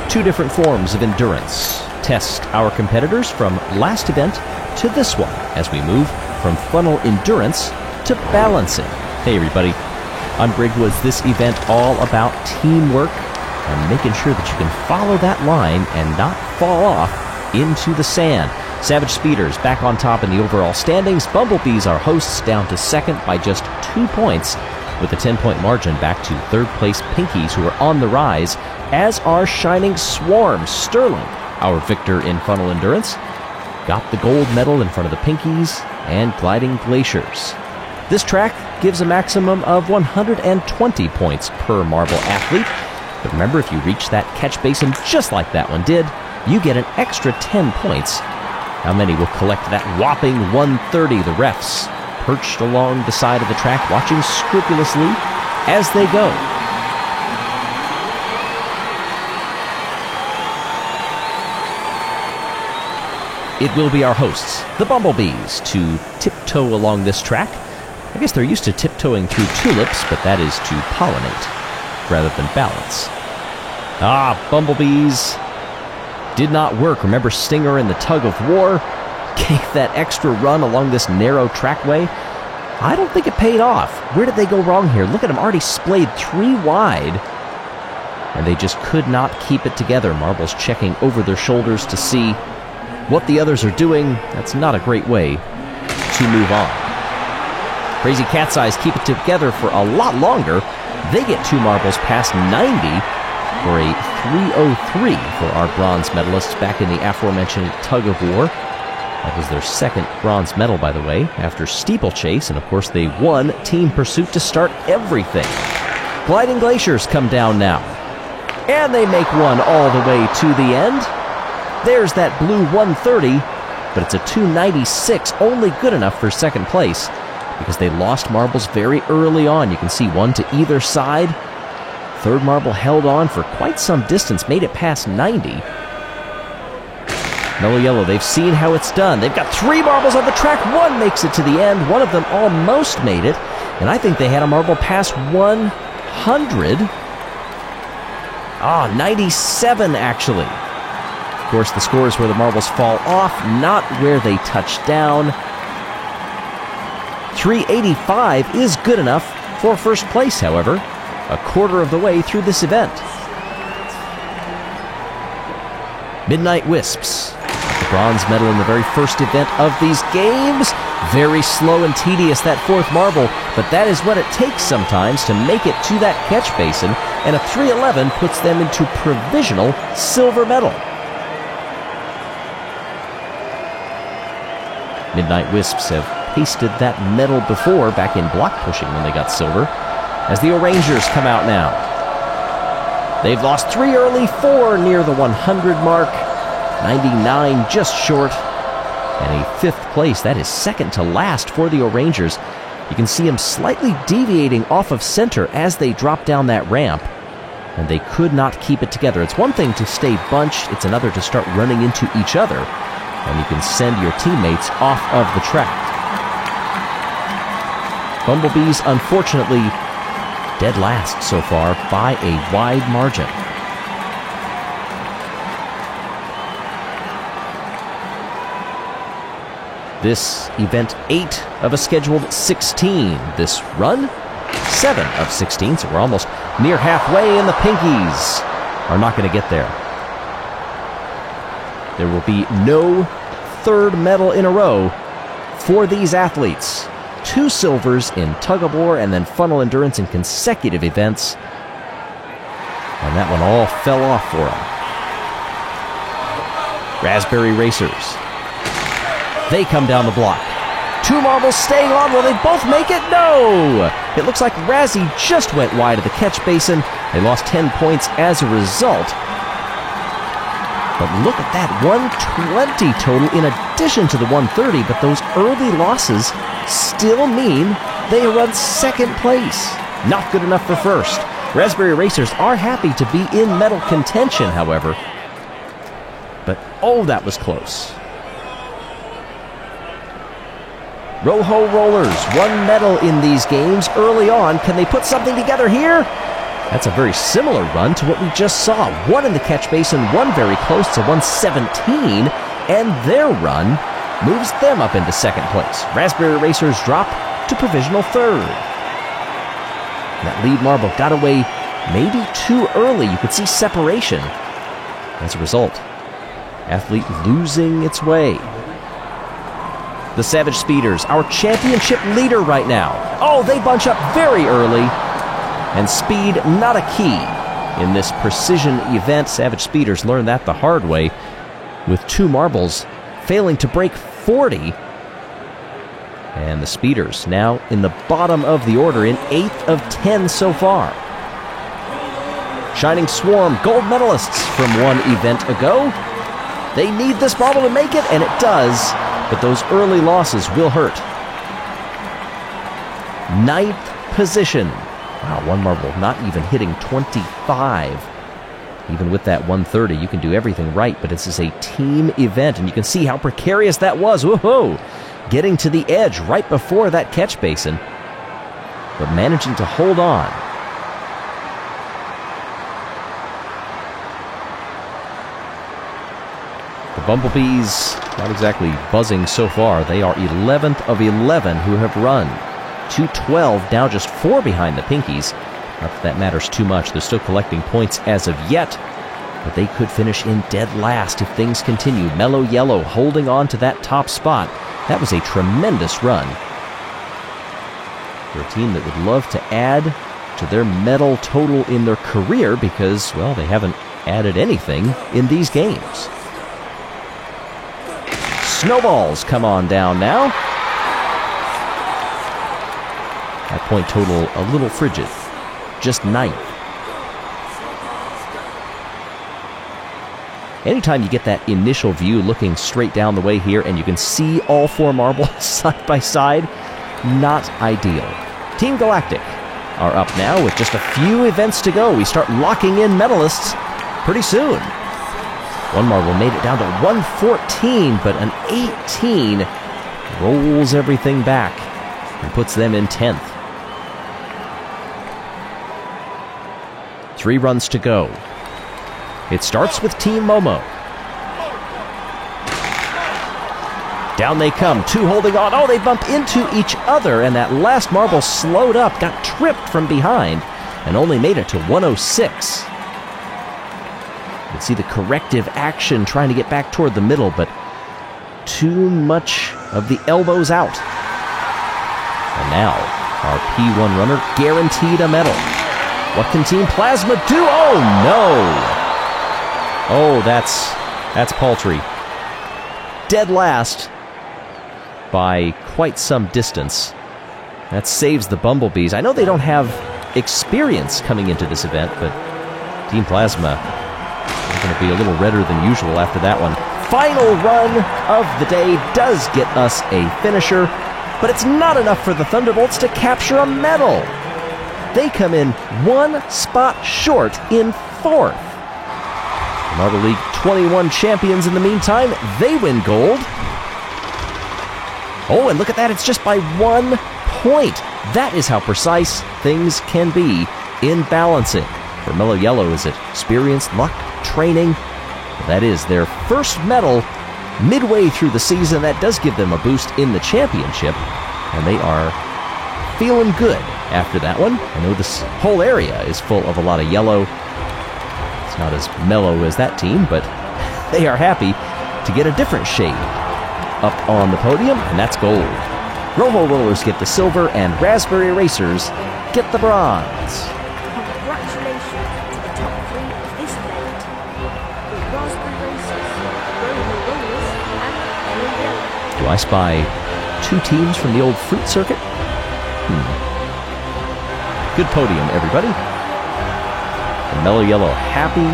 Two different forms of endurance test our competitors from last event to this one as we move from funnel endurance to balancing. Hey everybody, I'm Greg Woods. This event all about teamwork and making sure that you can follow that line and not fall off into the sand. Savage Speeders back on top in the overall standings. Bumblebees, our hosts, down to second by just 2 points with a 10-point margin back to third place Pinkies, who are on the rise, as are Shining Swarm. Sterling, our victor in funnel endurance, got the gold medal in front of the Pinkies and Gliding Glaciers. This track gives a maximum of 120 points per marble athlete. But remember, if you reach that catch basin just like that one did, you get an extra 10 points. How many will collect that whopping 130? The refs perched along the side of the track, watching scrupulously as they go. It will be our hosts, the Bumblebees, to tiptoe along this track. I guess they're used to tiptoeing through tulips, but that is to pollinate rather than balance. Bumblebees did not work. Remember Stinger in the tug of war? Gave that extra run along this narrow trackway. I don't think it paid off. Where did they go wrong here? Look at them already splayed 3 wide. And they just could not keep it together. Marbles checking over their shoulders to see what the others are doing. That's not a great way to move on. Crazy Cat's Eyes keep it together for a lot longer. They get 2 marbles past 90 for a 3:03 for our bronze medalists back in the aforementioned tug of war. That was their second bronze medal, by the way, after steeplechase, and of course they won team pursuit to start everything. Gliding Glaciers come down now, and they make one all the way to the end. There's that blue 130, but it's a 296, only good enough for second place because they lost marbles very early on. You can see 1 to either side. Third marble held on for quite some distance, made it past 90. Mellow Yellow, they've seen how it's done. They've got 3 marbles on the track. 1 makes it to the end. One of them almost made it, and I think they had a marble past 100. 97 actually. Of course, the score is where the marbles fall off, not where they touch down. 385 is good enough for first place, however, a quarter of the way through this event. Midnight Wisps, the bronze medal in the very first event of these games. Very slow and tedious, that 4th marble, but that is what it takes sometimes to make it to that catch basin, and a 311 puts them into provisional silver medal. Midnight Wisps have tasted that medal before back in block pushing when they got silver, as the O'Rangers come out now. They've lost 3 early, 4 near the 100 mark, 99 just short, and a 5th place. That is second to last for the O'Rangers. You can see them slightly deviating off of center as they drop down that ramp, and they could not keep it together. It's one thing to stay bunched, it's another to start running into each other, and you can send your teammates off of the track. Bumblebees, unfortunately, dead last so far by a wide margin. This event 8 of a scheduled 16. This run, 7 of 16, so we're almost near halfway, and the Pinkies are not going to get there. There will be no 3rd medal in a row for these athletes. 2 silvers in tug-of-war and then funnel endurance in consecutive events. And that one all fell off for them. Raspberry Racers. They come down the block. 2 marbles staying on. Will they both make it? No! It looks like Razzie just went wide of the catch basin. They lost 10 points as a result. But look at that, 120 total in addition to the 130, but those early losses still mean they run second place. Not good enough for first. Raspberry Racers are happy to be in medal contention, however. But, oh, that was close. Rojo Rollers, 1 medal in these games early on. Can they put something together here? That's a very similar run to what we just saw. One in the catch basin, one very close to 117, and their run moves them up into second place. Raspberry Racers drop to provisional third. That lead marble got away maybe too early. You could see separation. As a result, athlete losing its way. The Savage Speeders, our championship leader right now. Oh, they bunch up very early. And speed not a key in this precision event. Savage Speeders learned that the hard way with 2 marbles failing to break 40. And the Speeders now in the bottom of the order in 8th of 10 so far. Shining Swarm, gold medalists from one event ago. They need this marble to make it, and it does, but those early losses will hurt. 9th position. Wow, one marble not even hitting 25. Even with that 130, you can do everything right, but this is a team event, and you can see how precarious that was. Woohoo! Getting to the edge right before that catch basin, but managing to hold on. The Bumblebees, not exactly buzzing so far. They are 11th of 11 who have run. 212, now just 4 behind the Pinkies. Not that that matters too much. They're still collecting points as of yet, but they could finish in dead last if things continue. Mellow Yellow holding on to that top spot. That was a tremendous run for a team that would love to add to their medal total in their career because, well, they haven't added anything in these games. Snowballs come on down now. That point total a little frigid. Just 9th. Anytime you get that initial view looking straight down the way here and you can see all 4 marbles side by side, not ideal. Team Galactic are up now with just a few events to go. We start locking in medalists pretty soon. One marble made it down to 114, but an 18 rolls everything back and puts them in 10th. 3 runs to go. It starts with Team Momo. Down they come, 2 holding on. Oh, they bump into each other, and that last marble slowed up, got tripped from behind, and only made it to 106. You can see the corrective action trying to get back toward the middle, but too much of the elbows out. And now, our P1 runner guaranteed a medal. What can Team Plasma do? Oh, no! Oh, that's paltry. Dead last by quite some distance. That saves the Bumblebees. I know they don't have experience coming into this event, but Team Plasma are going to be a little redder than usual after that one. Final run of the day does get us a finisher, but it's not enough for the Thunderbolts to capture a medal. They come in 1 spot short in 4th. The Marble League 21 champions in the meantime, they win gold. Oh, and look at that, it's just by 1 point. That is how precise things can be in balancing. For Mellow Yellow, is it experience, luck, training? That is their first medal midway through the season. That does give them a boost in the championship, and they are feeling good after that one. I know this whole area is full of a lot of yellow. It's not as mellow as that team, but they are happy to get a different shade up on the podium, and that's gold. Rojo Rollers get the silver, and Raspberry Racers get the bronze. Congratulations to the top 3 of this event, the Raspberry Racers, Rojo Rollers, and Mellow Yellow. Do I spy 2 teams from the old fruit circuit? Good podium, everybody. And Mellow Yellow happy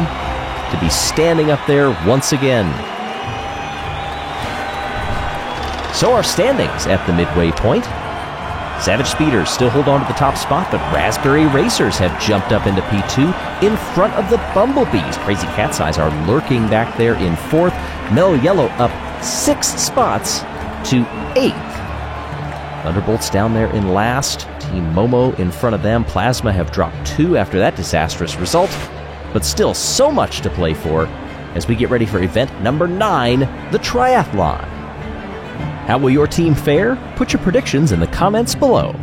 to be standing up there once again. So our standings at the midway point. Savage Speeders still hold on to the top spot, but Raspberry Racers have jumped up into P2 in front of the Bumblebees. Crazy Cat's Eyes are lurking back there in 4th. Mellow Yellow up 6 spots to 8th. Thunderbolts down there in last. Team Momo in front of them. Plasma have dropped 2 after that disastrous result. But still so much to play for as we get ready for event number 9, the triathlon. How will your team fare? Put your predictions in the comments below.